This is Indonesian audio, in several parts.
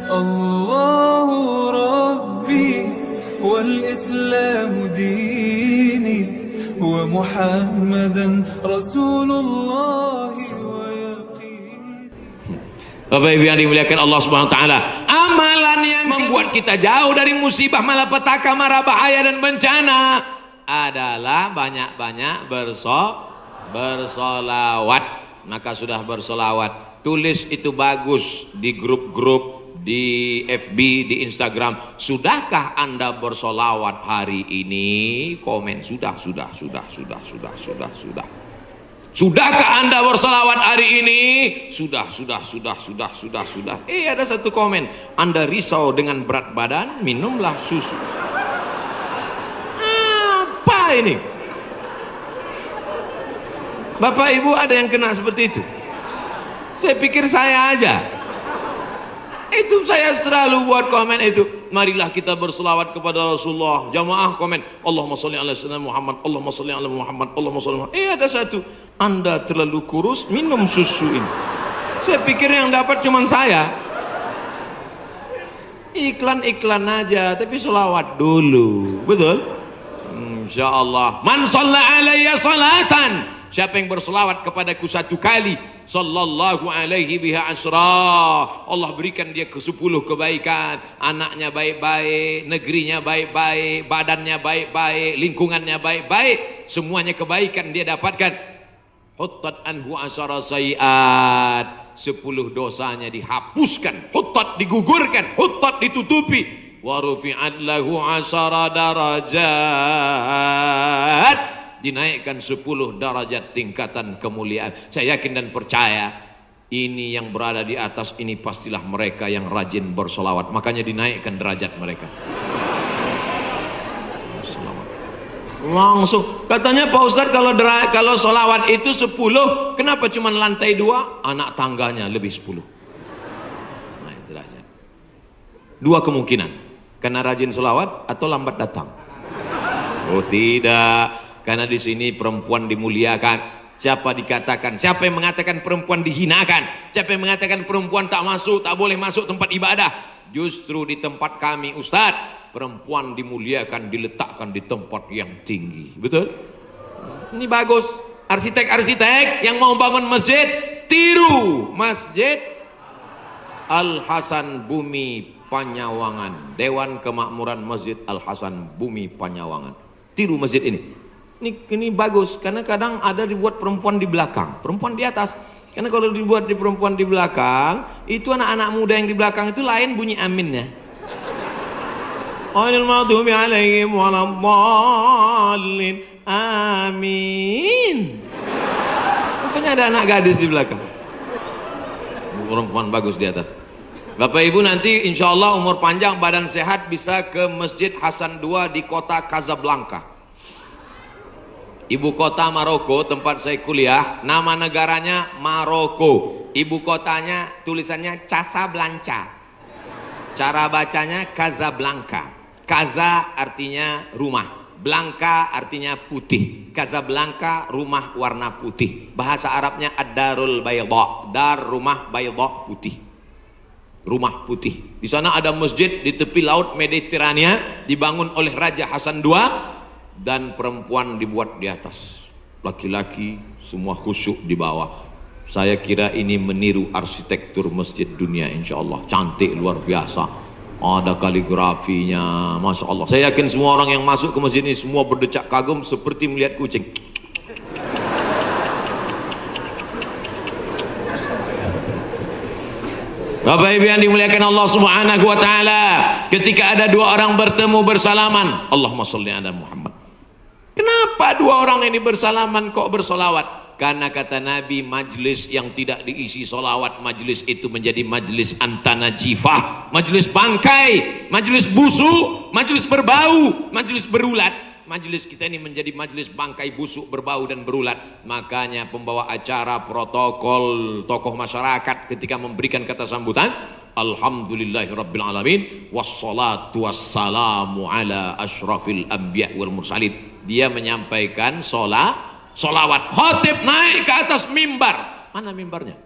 الله ربي والإسلام ديني ومحمدا رسول الله ويقيني. Bapak Ibu yang dimuliakan Allah Subhanahu wa taala, amalan yang membuat kita jauh dari musibah, malapetaka, mara bahaya dan bencana adalah banyak-banyak bersolawat. Maka sudah bersolawat, tulis itu bagus di grup-grup, di FB, di Instagram. Sudahkah Anda bersolawat hari ini? Komen sudah. Sudahkah Anda bersolawat hari ini? Sudah. Ada satu komen, Anda risau dengan berat badan, minumlah susu. Apa ini? Bapak Ibu ada yang kena seperti itu? Saya pikir saya aja. Itu saya selalu buat komen itu. Marilah kita berselawat kepada Rasulullah. Jamaah komen, Allahumma sholli ala sayyidina Muhammad, Allahumma sholli ala Muhammad, Allahumma sholli ala Muhammad. Ada satu, Anda terlalu kurus, minum susu ini. Saya pikir yang dapat cuma saya. Iklan-iklan aja, tapi selawat dulu. Betul? Insyaallah. Man shalla alayya salatan, siapa yang berselawat kepadaku satu kali, sallallahu alaihi biha asra, Allah berikan dia ke 10 kebaikan. Anaknya baik-baik, negerinya baik-baik, badannya baik-baik, lingkungannya baik-baik, semuanya kebaikan dia dapatkan. Huttat anhu asara sayiat, 10 dosanya dihapuskan. Huttat digugurkan, huttat ditutupi. Wa rufi'at lahu asara darajat, dinaikkan 10 derajat tingkatan kemuliaan. Saya yakin dan percaya ini yang berada di atas ini pastilah mereka yang rajin bersolawat, makanya dinaikkan derajat mereka. Langsung katanya Pak Ustadz, kalau solawat itu 10, kenapa cuma lantai 2? Anak tangganya lebih 10. Nah itu derajat. 2 kemungkinan, karena rajin solawat atau lambat datang. Oh tidak, karena di sini perempuan dimuliakan. Siapa yang mengatakan perempuan dihinakan? Siapa yang mengatakan perempuan tak boleh masuk tempat ibadah? Justru di tempat kami Ustadz, perempuan dimuliakan, diletakkan di tempat yang tinggi. Betul? Ini bagus. Arsitek-arsitek yang mau bangun masjid, tiru Masjid Al Hasan Bumi Panyawangan, Dewan Kemakmuran Masjid Al Hasan Bumi Panyawangan. Tiru masjid ini. Ini bagus, karena kadang ada dibuat perempuan di belakang, perempuan di atas. Karena kalau dibuat di perempuan di belakang, itu anak-anak muda yang di belakang itu lain bunyi aminnya. Ghairil maghdubi alaihim waladdallin. Amin. Rupanya ada anak gadis di belakang. Perempuan bagus di atas. Bapak Ibu nanti insya Allah umur panjang, badan sehat, bisa ke Masjid Hasan II di kota Casablanca, ibu kota Maroko, tempat saya kuliah. Nama negaranya Maroko, ibu kotanya tulisannya Casablanca, cara bacanya Casablanca. Casa artinya rumah, Blanca artinya putih. Casablanca rumah warna putih. Bahasa Arabnya ad-darul bayda, dar rumah, bayda putih, rumah putih. Di sana ada masjid di tepi laut Mediterania, dibangun oleh Raja Hasan II, dan perempuan dibuat di atas, laki-laki semua khusyuk di bawah. Saya kira ini meniru arsitektur masjid dunia, insya Allah cantik luar biasa. Ada kaligrafinya, masya Allah. Saya yakin semua orang yang masuk ke masjid ini semua berdecak kagum seperti melihat kucing. Bapak Ibu yang dimuliakan Allah Subhanahu wa taala, ketika ada 2 orang bertemu bersalaman, Allahumma sholli ala Muhammad. Kenapa 2 orang ini bersalaman kok bersolawat? Karena kata Nabi, majlis yang tidak diisi solawat, majlis itu menjadi majlis antanajifah, majlis bangkai, majlis busuk, majlis berbau, majlis berulat. Majlis kita ini menjadi majlis bangkai, busuk, berbau dan berulat. Makanya pembawa acara, protokol, tokoh masyarakat ketika memberikan kata sambutan, alhamdulillahirabbil alamin wassalatu wassalamu ala asyrafil anbiya wal mursalin. Dia menyampaikan solawat, khotib naik ke atas mimbar. Mana mimbarnya?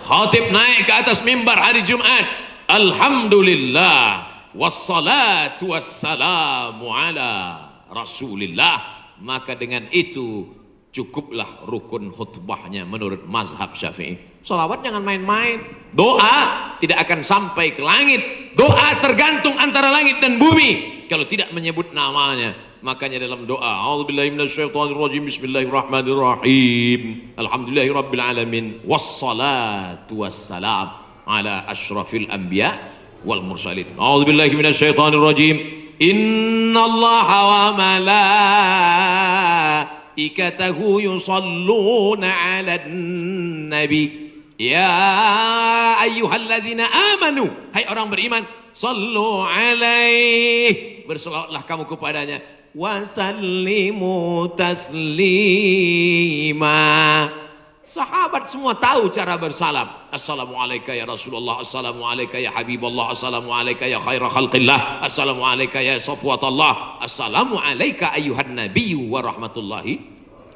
Khatib naik ke atas mimbar hari Jumat, alhamdulillah wassalatu wassalamu ala rasulillah, maka dengan itu cukuplah rukun khutbahnya menurut mazhab Syafi'i. Salawat jangan main-main. Doa tidak akan sampai ke langit. Doa tergantung antara langit dan bumi kalau tidak menyebut namanya. Makanya dalam doa, a'udzubillahi minasyaitonirrajim, bismillahirrahmanirrahim, alhamdulillahirabbil alamin, wassalatu wassalam ala asyrafil anbiya wal mursalin. A'udzubillahi minasyaitonirrajim, innallaha wa malaikatahu yusalluna 'alan nabi. Ya ayyuhalladzina amanu, hai orang beriman, sallu alaihi, berselawatlah kamu kepadanya, wasallimu taslima. Sahabat semua tahu cara bersalam. Assalamualaikum ya Rasulullah, assalamualaikum ya Habibullah, assalamualaikum ya khaira khalqillah, assalamualaikum ya safwatallah, assalamualaikum ayuhan nabiyyu wa rahmatullahi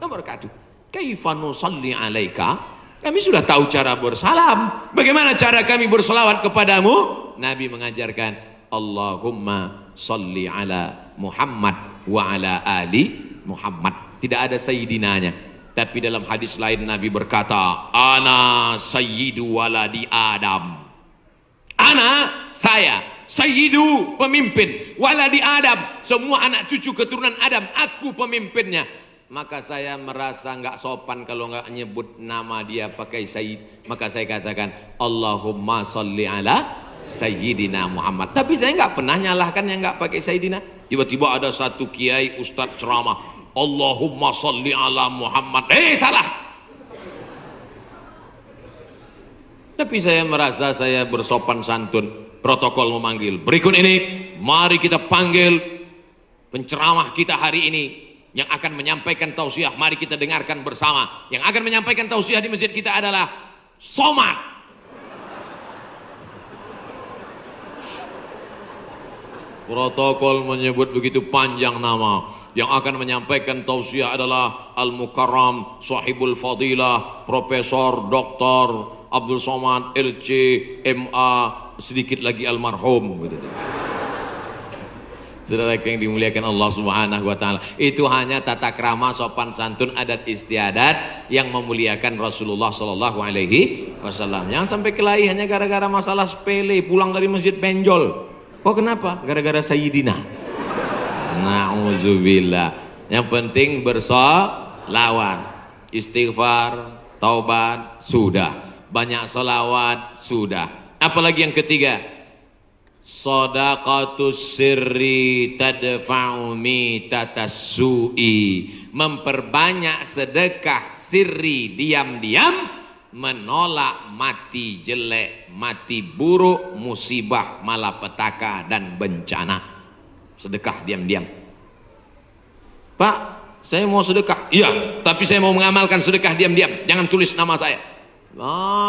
wa barakatuh. Kaifa nusalli alaika? Kami sudah tahu cara bersalam. Bagaimana cara kami berselawat kepadamu? Nabi mengajarkan, Allahumma salli ala Muhammad wa ala ali Muhammad. Tidak ada sayyidinanya. Tapi dalam hadis lain Nabi berkata, ana sayyidu waladi Adam. Ana, saya, sayyidu, pemimpin, waladi Adam, semua anak cucu keturunan Adam, aku pemimpinnya. Maka saya merasa nggak sopan kalau nggak nyebut nama dia pakai sayyid. Maka saya katakan, Allahumma salli ala sayyidina Muhammad. Tapi saya nggak pernah nyalahkan yang nggak pakai sayyidina. Tiba-tiba ada satu kiai ustadz ceramah, Allahumma salli ala Muhammad. Salah. Tapi saya merasa saya bersopan santun. Protokol memanggil. Berikut ini, mari kita panggil penceramah kita hari ini yang akan menyampaikan tausiah. Mari kita dengarkan bersama. Yang akan menyampaikan tausiah di masjid kita adalah Somad. Protokol menyebut begitu panjang nama. Yang akan menyampaikan tausiah adalah Al-Mukarram Sahibul Fadilah Profesor Dr. Abdul Somad LC MA, sedikit lagi almarhum. Saudara yang dimuliakan Allah Subhanahu wa taala, itu hanya tata krama sopan santun adat istiadat yang memuliakan Rasulullah sallallahu alaihi wasallam. Jangan sampai kelahi hanya gara-gara masalah sepele, pulang dari masjid benjol. Oh kenapa? Gara-gara sayyidina. Nauzubillah. Yang penting bersolawat, istighfar, taubat, sudah. Banyak solawat, sudah. Apalagi yang ketiga, Shadaqatus sirri tadfa'u mitatas su'i, memperbanyak sedekah sirri diam-diam menolak mati jelek, mati buruk, musibah, malapetaka dan bencana. Sedekah diam-diam. Pak, saya mau sedekah. Iya, tapi saya mau mengamalkan sedekah diam-diam. Jangan tulis nama saya.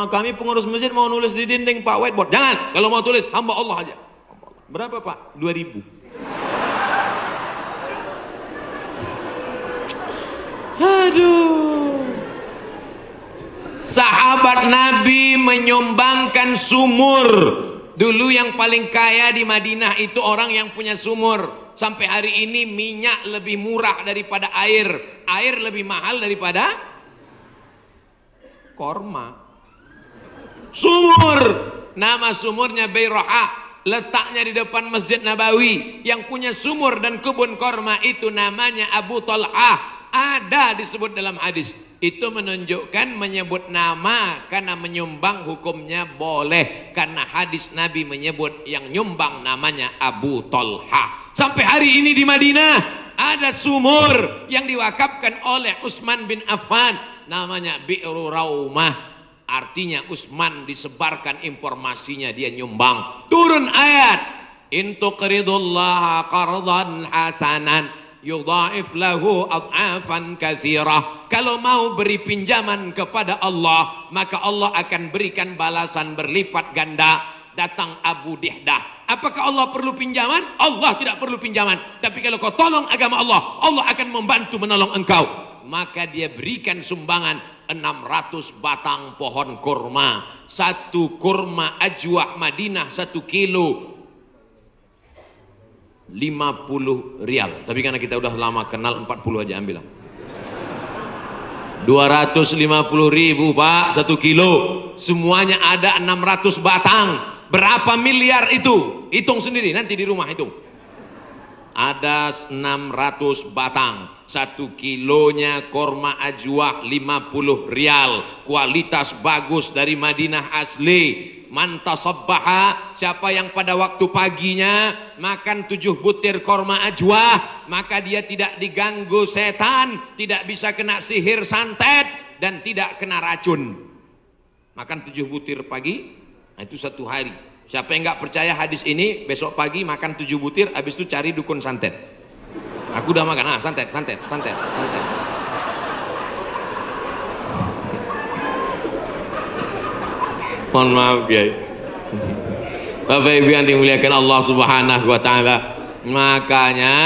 Kami pengurus masjid mau nulis di dinding Pak, whiteboard. Jangan, kalau mau tulis hamba Allah aja. Berapa Pak? 2.000. Aduh. Sahabat Nabi menyumbangkan sumur. Dulu yang paling kaya di Madinah itu orang yang punya sumur. Sampai hari ini minyak lebih murah daripada air. Air lebih mahal daripada korma. Sumur, nama sumurnya Bayroha, letaknya di depan Masjid Nabawi. Yang punya sumur dan kebun korma itu namanya Abu Talhah. Ada disebut dalam hadis. Itu menunjukkan menyebut nama karena menyumbang hukumnya boleh. Karena hadis Nabi menyebut yang nyumbang namanya Abu Talhah. Sampai hari ini di Madinah ada sumur yang diwakafkan oleh Utsman bin Affan. Namanya Bi'ru Raumah. Artinya Utsman disebarkan informasinya, dia nyumbang. Turun ayat, in tuqridullaha qardan hasanan yudha'if lahu ad'afan katsirah. Kalau mau beri pinjaman kepada Allah, maka Allah akan berikan balasan berlipat ganda. Datang Abu Dihdah. Apakah Allah perlu pinjaman? Allah tidak perlu pinjaman. Tapi kalau kau tolong agama Allah, Allah akan membantu menolong engkau. Maka dia berikan sumbangan 600 batang pohon kurma. Satu kurma ajwah Madinah 1 kilo 50 rial. Tapi karena kita udah lama kenal, 40 aja ambil lah. 250.000 Pak 1 kilo. Semuanya ada 600 batang. Berapa miliar itu? Hitung sendiri nanti di rumah hitung. Ada 600 batang. 1 kilonya korma ajwah 50 rial. Kualitas bagus dari Madinah asli. Man tasabbaha, siapa yang pada waktu paginya makan 7 butir korma ajwah, maka dia tidak diganggu setan, tidak bisa kena sihir santet, dan tidak kena racun. Makan 7 butir pagi, itu 1 hari. Siapa yang nggak percaya hadis ini, besok pagi makan 7 butir, habis itu cari dukun santet. Aku udah makan, santet. Mohon maaf ya, Bapak Ibu yang dimuliakan Allah Subhanahu wa Ta'ala. Makanya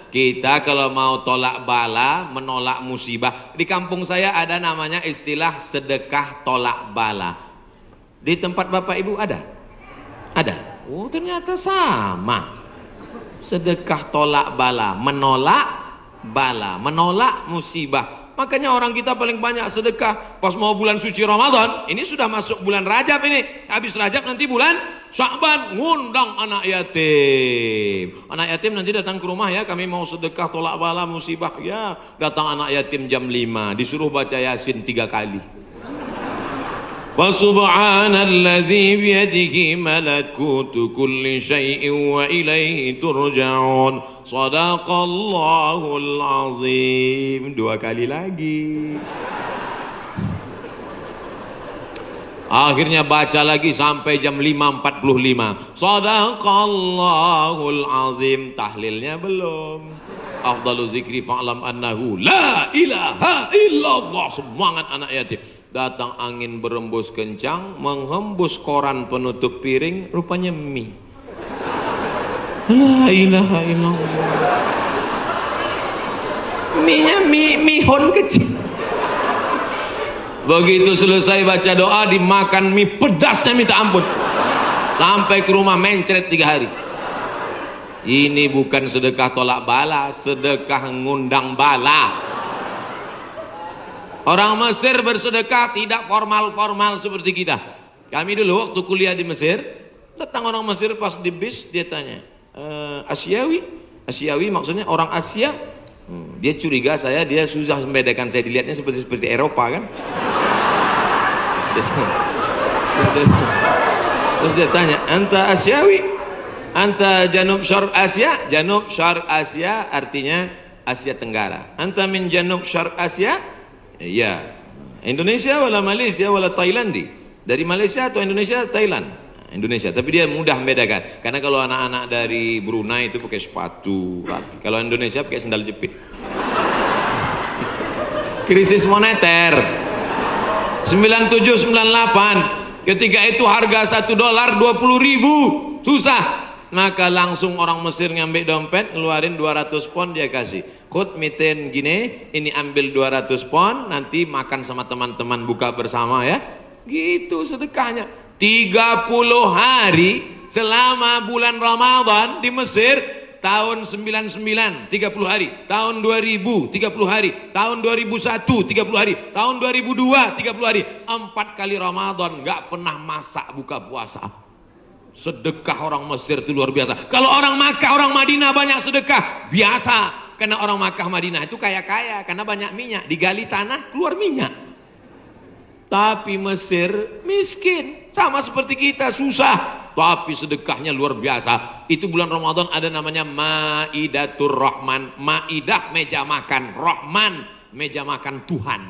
kita kalau mau tolak bala, menolak musibah, di kampung saya ada namanya istilah sedekah tolak bala. Di tempat Bapak Ibu ada? Ada. Oh, ternyata sama. Sedekah tolak bala, menolak bala, menolak musibah. Makanya orang kita paling banyak sedekah pas mau bulan suci Ramadan. Ini sudah masuk bulan Rajab ini. Habis Rajab nanti bulan Sya'ban, ngundang anak yatim. Anak yatim nanti datang ke rumah ya, kami mau sedekah tolak bala musibah. Ya, datang anak yatim jam 5, disuruh baca Yasin 3 kali. Fasubhanalladzi biyadihi malakutu kulli syai'in wa ilaihi turja'un. Shadaqallahul azim. 2 kali lagi. Akhirnya baca lagi sampai jam 5.45. Shadaqallahul azim. Tahlilnya belum. Afdalu zikri fa'lam annahu la ilaha illallah. Semangat anak yatim. Datang angin berembus kencang, menghembus koran penutup piring, rupanya mie. La ilaha illallah. Mie-nya mihon kecil. Begitu selesai baca doa, dimakan mie pedasnya minta ampun. Sampai ke rumah mencret 3 hari. Ini bukan sedekah tolak bala, sedekah ngundang bala. Orang Mesir bersedekah tidak formal-formal seperti kita. Kami dulu waktu kuliah di Mesir, datang orang Mesir pas di bis, dia tanya, Asyawi maksudnya orang Asia. Dia curiga dia susah membedakan, saya dilihatnya seperti Eropa kan. Terus dia tanya, anta Asyawi, anta Janub Syarq Asia. Janub Syarq Asia artinya Asia Tenggara. Anta min Janub Syarq Asia. Ya, Indonesia wala Malaysia wala Thailandi. Dari Malaysia atau Indonesia, Thailand. Indonesia, tapi dia mudah membedakan. Karena kalau anak-anak dari Brunei itu pakai sepatu rapi. Kalau Indonesia pakai sandal jepit. Krisis moneter 97-98. Ketika itu harga $1 20.000, susah. Maka langsung orang Mesir ngambil dompet, ngeluarin 200 pon, dia kasih. Khud miten gini, ini ambil 200 pon, nanti makan sama teman-teman buka bersama ya. Gitu sedekahnya. 30 hari selama bulan Ramadan di Mesir. Tahun 99 30 hari, tahun 2000 30 hari, tahun 2001 30 hari, tahun 2002 30 hari. 4 kali Ramadan nggak pernah masak buka puasa. Sedekah orang Mesir itu luar biasa. Kalau orang Makkah, orang Madinah banyak sedekah biasa. Karena orang Makkah Madinah itu kaya-kaya, karena banyak minyak, digali tanah keluar minyak. Tapi Mesir miskin, sama seperti kita, susah. Tapi sedekahnya luar biasa. Itu bulan Ramadan ada namanya Maidatur Rahman. Maidah meja makan, Rahman meja makan Tuhan.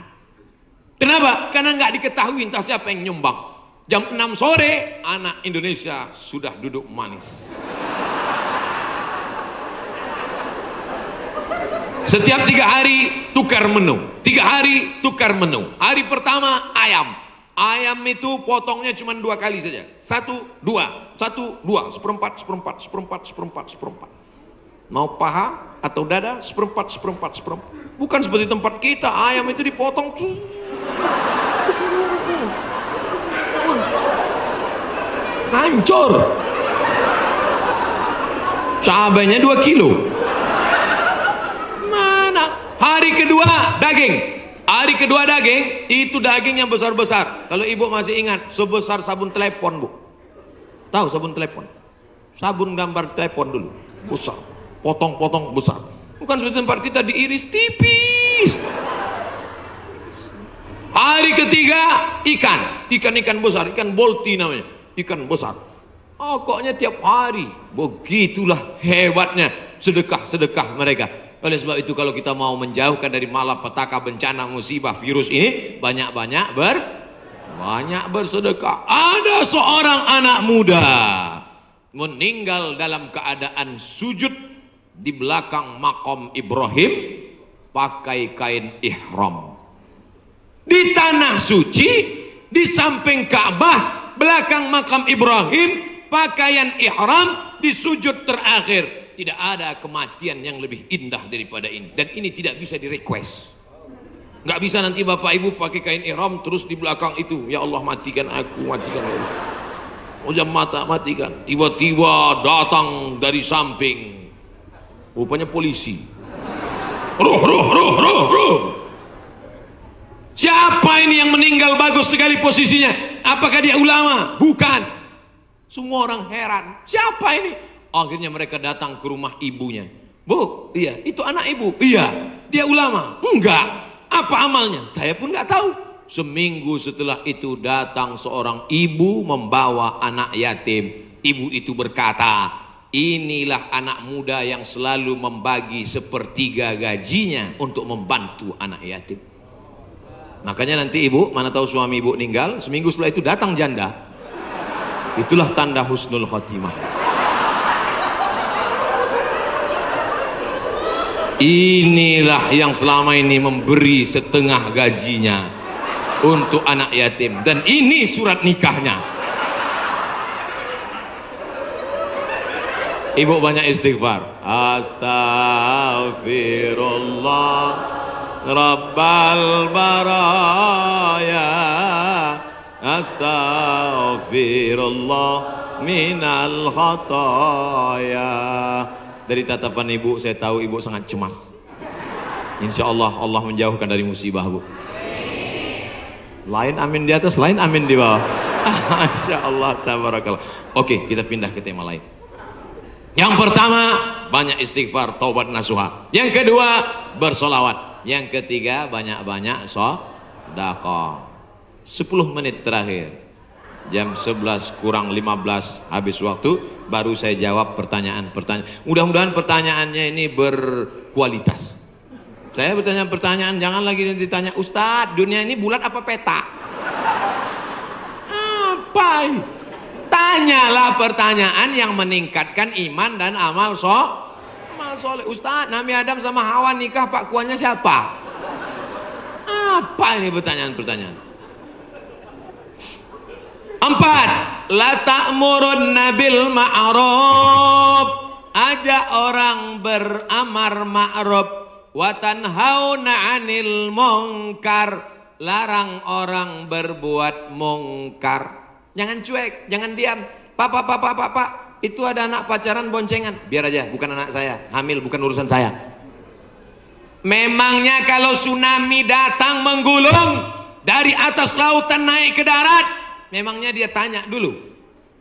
Kenapa? Karena nggak diketahui entah siapa yang nyumbang. Jam 6 sore anak Indonesia sudah duduk manis. Setiap 3 hari tukar menu, 3 hari tukar menu. Hari pertama ayam. Ayam itu potongnya cuma 2 kali saja. 1, 2, 1, 2, seperempat, seperempat, seperempat, seperempat, seperempat. Mau paha atau dada, seperempat, seperempat, seperempat. Bukan seperti tempat kita, ayam itu dipotong. hancur. Cabainya 2 kilo. Mana? Hari kedua daging. Hari kedua daging, itu daging yang besar-besar. Kalau ibu masih ingat, sebesar sabun telepon, Bu. Tahu sabun telepon? Sabun gambar telepon dulu. Besar. Potong-potong besar. Bukan seperti tempat kita diiris tipis. Hari ketiga ikan besar, ikan bolti namanya, ikan besar. Pokoknya tiap hari. Begitulah hebatnya sedekah mereka. Oleh sebab itu kalau kita mau menjauhkan dari malapetaka, bencana, musibah, virus ini, banyak-banyak bersedekah. Ada seorang anak muda meninggal dalam keadaan sujud di belakang makam Ibrahim pakai kain ihram. Di tanah suci, di samping Ka'bah, belakang makam Ibrahim, pakaian ihram di sujud terakhir. Tidak ada kematian yang lebih indah daripada ini. Dan ini tidak bisa di request. Nggak bisa nanti bapak ibu pakai kain ihram terus di belakang itu, ya Allah matikan aku, matikan aku. Ujam mata matikan. Tiba-tiba datang dari samping, rupanya polisi. Ruh. Siapa ini yang meninggal bagus sekali posisinya? Apakah dia ulama? Bukan. Semua orang heran. Siapa ini? Akhirnya mereka datang ke rumah ibunya. Bu, iya, itu anak ibu. Iya, dia ulama. Enggak. Apa amalnya? Saya pun nggak tahu. Seminggu setelah itu datang seorang ibu membawa anak yatim. Ibu itu berkata, inilah anak muda yang selalu membagi sepertiga gajinya untuk membantu anak yatim. Makanya nanti ibu, mana tahu suami ibu meninggal, seminggu setelah itu datang janda. Itulah tanda husnul khotimah. Inilah yang selama ini memberi setengah gajinya untuk anak yatim. Dan ini surat nikahnya. Ibu banyak istighfar. Astaghfirullah Rabbal baraya, astaghfirullah minal khataya. Dari tatapan ibu saya tahu ibu sangat cemas. Insya Allah Allah menjauhkan dari musibah, Bu. Lain amin di atas, lain amin di bawah. Masya Allah, tabarakallah. Oke, kita pindah ke tema lain. Yang pertama, banyak istighfar, taubat nasuha. Yang kedua, bersolawat. Yang ketiga, banyak-banyak sedekah. 10 menit terakhir, jam 11 kurang 15 habis waktu, baru saya jawab pertanyaan-pertanyaan. Mudah-mudahan pertanyaannya ini berkualitas. Saya bertanya pertanyaan, jangan lagi ditanya, Ustadz, dunia ini bulat apa peta? Apa? Tanyalah pertanyaan yang meningkatkan iman dan amal soleh. Ustadz, Nabi Adam sama Hawa nikah, Pak Kuannya siapa? Apa ini pertanyaan-pertanyaan? 4. La ta'murunna bil ma'ruf, ajak orang beramar ma'ruf, wa tanhauna 'anil munkar, larang orang berbuat mungkar. Jangan cuek, jangan diam. Pak, itu ada anak pacaran boncengan. Biar aja, bukan anak saya, hamil bukan urusan saya. Memangnya kalau tsunami datang menggulung dari atas lautan naik ke darat, memangnya dia tanya dulu,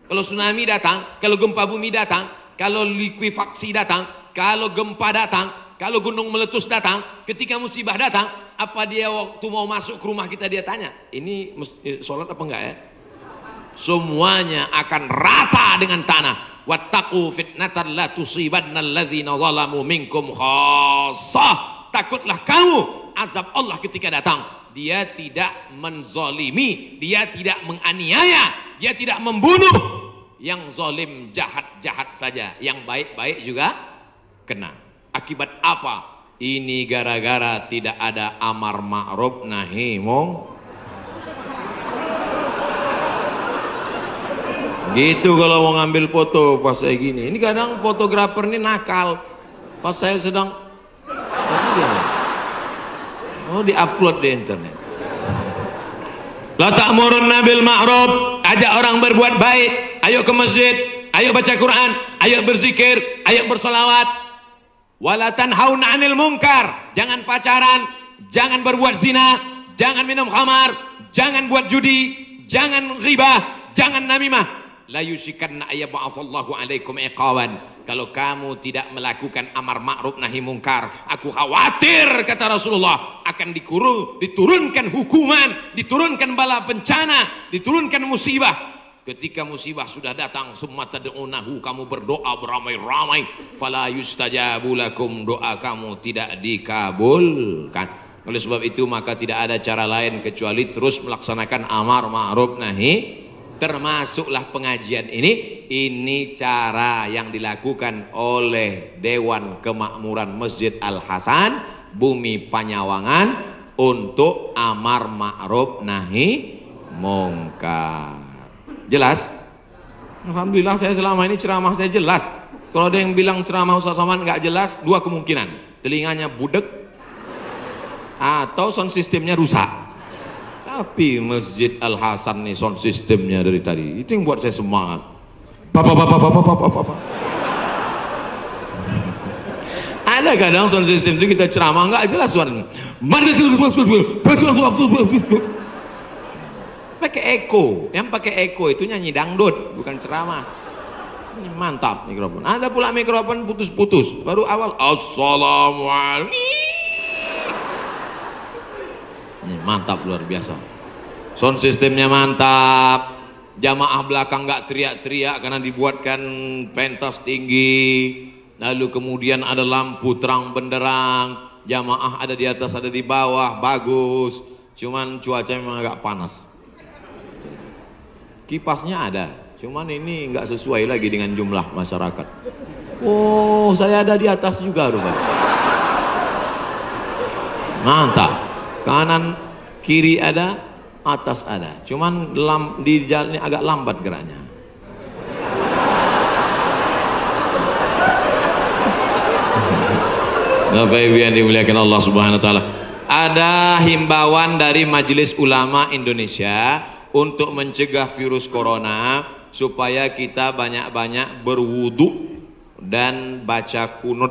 kalau tsunami datang, kalau gempa bumi datang, kalau likuifaksi datang, kalau gempa datang, kalau gunung meletus datang, ketika musibah datang, apa dia waktu mau masuk ke rumah kita dia tanya, ini sholat apa enggak ya? Semuanya akan rata dengan tanah. Wattaqu fitnatan la tusibanna alladzina zalamu minkum khassah. Takutlah kamu azab Allah ketika datang. Dia tidak menzalimi, dia tidak menganiaya, dia tidak membunuh. Yang zalim jahat-jahat saja, yang baik-baik juga kena. Akibat apa? Ini gara-gara tidak ada amar ma'ruf nahi munkar. Gitu kalau mau ngambil foto pas saya gini. Ini kadang fotografer ini nakal. Pas saya sedang diupload di internet. La ta'murunna bil ma'ruf, ajak orang berbuat baik, Ayo ke masjid, ayo baca Quran, ayo berzikir, ayo bersolawat. Wala tanhauna 'anil munkar. Jangan pacaran, jangan berbuat zina, jangan minum khamar, jangan buat judi, jangan ghibah, jangan namimah. La yusyikanna ayyab'atsallahu 'alaikum iqawan. Kalau kamu tidak melakukan amar ma'ruf nahi mungkar, aku khawatir, kata Rasulullah, akan diturunkan hukuman, diturunkan bala bencana, diturunkan musibah. Ketika musibah sudah datang, summa tad'unahu, kamu berdoa beramai-ramai, fala yustajabu lakum, doa kamu tidak dikabulkan. Oleh sebab itu maka tidak ada cara lain kecuali terus melaksanakan amar ma'ruf nahi. Termasuklah pengajian ini cara yang dilakukan oleh Dewan Kemakmuran Masjid Al-Hasan Bumi Panyawangan untuk amar ma'ruf nahi mungkar. Jelas? Alhamdulillah saya selama ini ceramah saya jelas. Kalau ada yang bilang ceramah Ustaz Somad nggak jelas, dua kemungkinan: telinganya budek atau sound sistemnya rusak. Tapi Masjid Al-Hasan nih sound sistemnya dari tadi itu yang buat saya semangat. Bapak. Ada kadang sound system itu kita ceramah nggak jelas suaranya. Pakai echo. Yang pakai echo itu nyanyi dangdut, bukan ceramah. Ini mantap mikrofon. Ada pula mikrofon putus-putus. Baru awal assalamualaikum. Ini mantap, luar biasa. Sound sistemnya mantap. Jamaah belakang nggak teriak-teriak karena dibuatkan pentas tinggi. Lalu kemudian ada lampu terang benderang. Jamaah ada di atas, ada di bawah, bagus. Cuman cuaca memang agak panas. Kipasnya ada, cuman ini nggak sesuai lagi dengan jumlah masyarakat. Oh, saya ada di atas juga rupanya. Mantap. Kanan kiri ada, atas ada. Cuman di jalannya agak lambat geraknya. Bapak Ibu yang dimuliakan Allah Subhanahu wa taala. Ada himbauan dari Majelis Ulama Indonesia untuk mencegah virus corona supaya kita banyak-banyak berwudu dan baca kunut.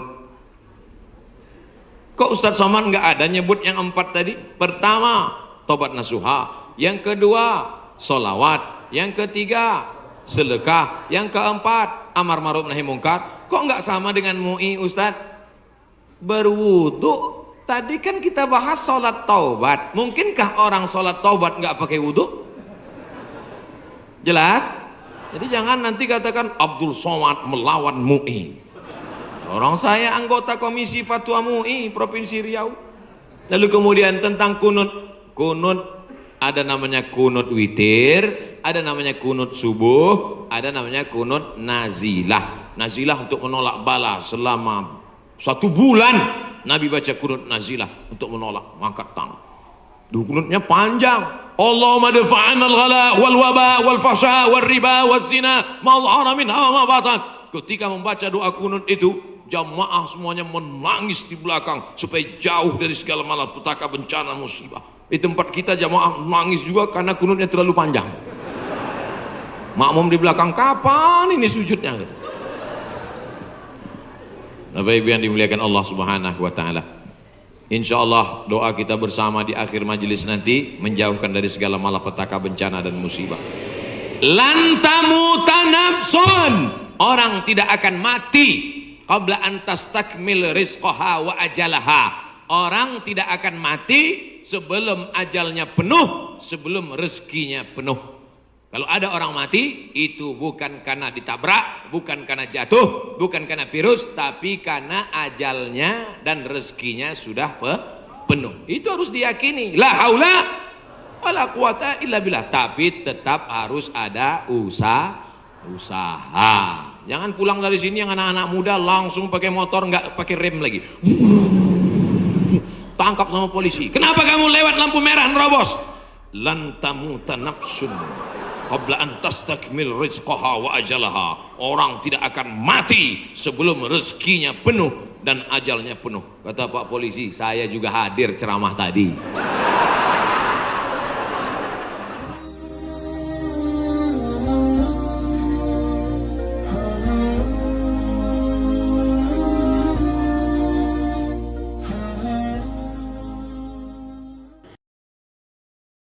Kok Ustadz Somad nggak ada nyebut yang 4 tadi? Pertama, tobat nasuha. Yang kedua, solawat. Yang ketiga, sedekah. Yang keempat, amar ma'ruf nahi mungkar. Kok nggak sama dengan MUI Ustadz? Berwudu. Tadi kan kita bahas sholat taubat. Mungkinkah orang sholat taubat nggak pakai wudu? Jelas? Jadi jangan nanti katakan Abdul Somad melawan MUI. Orang saya anggota komisi fatwa MUI Provinsi Riau. Lalu kemudian tentang kunut. Kunut ada namanya kunut witir, ada namanya kunut subuh, ada namanya kunut nazilah. Nazilah untuk menolak bala selama 1 bulan. Nabi baca kunut nazilah untuk menolak, angkat tangan. Kunutnya panjang. Allahumma dafa'an al-ghala wal waba wal fahsya wal riba wal zina ma dhahara minha wa ma batan. Ketika membaca doa kunut itu, jamaah semuanya menangis di belakang supaya jauh dari segala malapetaka, bencana, musibah. Di tempat kita jamaah menangis juga karena kunutnya terlalu panjang. Makmum di belakang, kapan ini sujudnya? Bapak Ibu yang dimuliakan Allah Subhanahu wa taala. Insyaallah doa kita bersama di akhir majelis nanti menjauhkan dari segala malapetaka, bencana dan musibah. Lan tamuta nafsun, orang tidak akan mati qabla an tastakmil rizqaha wa ajalaha. Orang tidak akan mati sebelum ajalnya penuh, sebelum rezekinya penuh. Kalau ada orang mati, itu bukan karena ditabrak, bukan karena jatuh, bukan karena virus, tapi karena ajalnya dan rezekinya sudah penuh. Itu harus diyakini. La haula wala quwata illa billah. Tapi tetap harus ada usaha. Jangan pulang dari sini yang anak-anak muda langsung pakai motor, nggak pakai rem lagi. Tangkap sama polisi. Kenapa kamu lewat lampu merah nerobos? Lan tamuta nafsun qabla an tastakmil rizqaha wa ajalaha. Orang tidak akan mati sebelum rezekinya penuh dan ajalnya penuh. Kata Pak Polisi, saya juga hadir ceramah tadi.